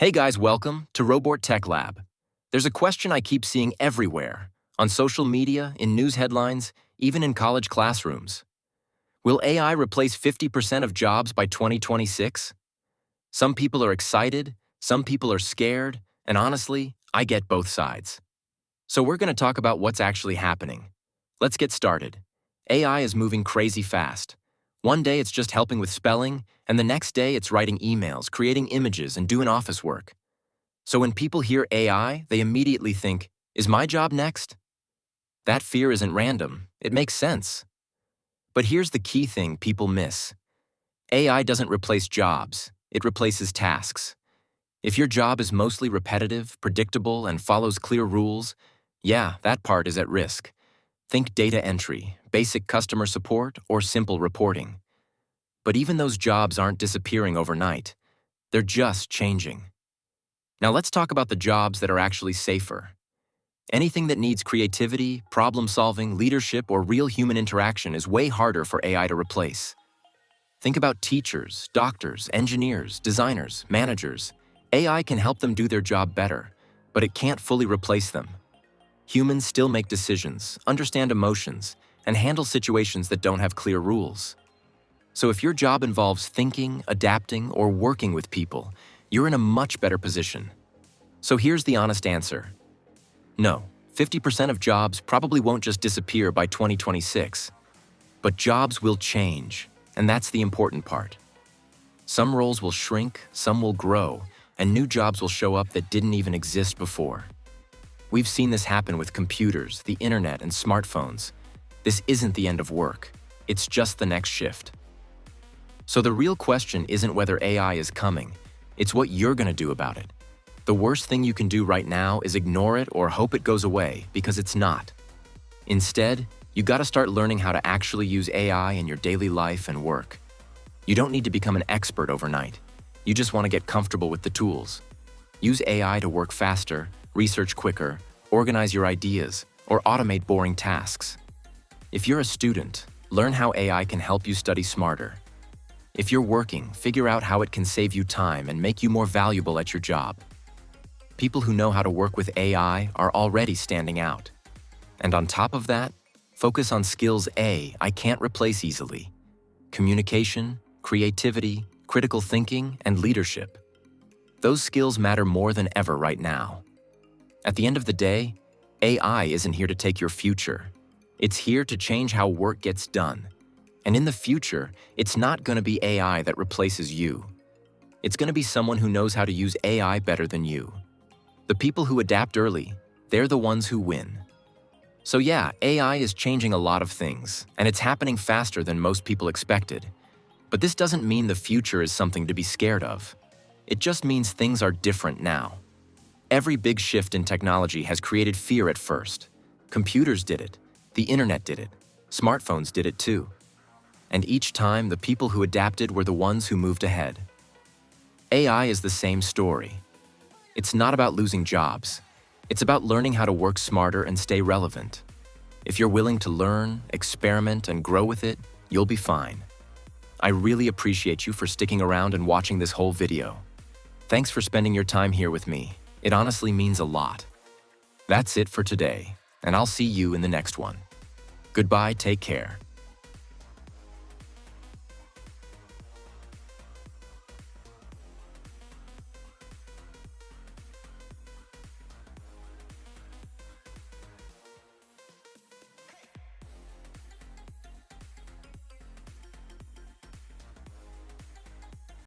Hey guys, welcome to Robot Tech Lab. There's a question I keep seeing everywhere, on social media, in news headlines, even in college classrooms. Will AI replace 50% of jobs by 2026? Some people are excited, some people are scared, and honestly, I get both sides. So we're going to talk about what's actually happening. Let's get started. AI is moving crazy fast. One day it's just helping with spelling, and the next day it's writing emails, creating images, and doing office work. So when people hear AI, they immediately think, is my job next? That fear isn't random. It makes sense. But here's the key thing people miss. AI doesn't replace jobs. It replaces tasks. If your job is mostly repetitive, predictable, and follows clear rules, yeah, that part is at risk. Think data entry, basic customer support, or simple reporting. But even those jobs aren't disappearing overnight. They're just changing. Now let's talk about the jobs that are actually safer. Anything that needs creativity, problem-solving, leadership, or real human interaction is way harder for AI to replace. Think about teachers, doctors, engineers, designers, managers. AI can help them do their job better, but it can't fully replace them. Humans still make decisions, understand emotions, and handle situations that don't have clear rules. So if your job involves thinking, adapting, or working with people, you're in a much better position. So here's the honest answer. No, 50% of jobs probably won't just disappear by 2026. But jobs will change, and that's the important part. Some roles will shrink, some will grow, and new jobs will show up that didn't even exist before. We've seen this happen with computers, the internet, and smartphones. This isn't the end of work. It's just the next shift. So the real question isn't whether AI is coming. It's what you're going to do about it. The worst thing you can do right now is ignore it or hope it goes away, because it's not. Instead, you got to start learning how to actually use AI in your daily life and work. You don't need to become an expert overnight. You just want to get comfortable with the tools. Use AI to work faster, research quicker, organize your ideas, or automate boring tasks. If you're a student, learn how AI can help you study smarter. If you're working, figure out how it can save you time and make you more valuable at your job. People who know how to work with AI are already standing out. And on top of that, focus on skills I can't replace easily: communication, creativity, critical thinking, and leadership. Those skills matter more than ever right now. At the end of the day, AI isn't here to take your future. It's here to change how work gets done. And in the future, it's not going to be AI that replaces you. It's going to be someone who knows how to use AI better than you. The people who adapt early, they're the ones who win. So yeah, AI is changing a lot of things, and it's happening faster than most people expected. But this doesn't mean the future is something to be scared of. It just means things are different now. Every big shift in technology has created fear at first. Computers did it. The internet did it. Smartphones did it too. And each time, the people who adapted were the ones who moved ahead. AI is the same story. It's not about losing jobs. It's about learning how to work smarter and stay relevant. If you're willing to learn, experiment, and grow with it, you'll be fine. I really appreciate you for sticking around and watching this whole video. Thanks for spending your time here with me. It honestly means a lot. That's it for today, and I'll see you in the next one. Goodbye, take care.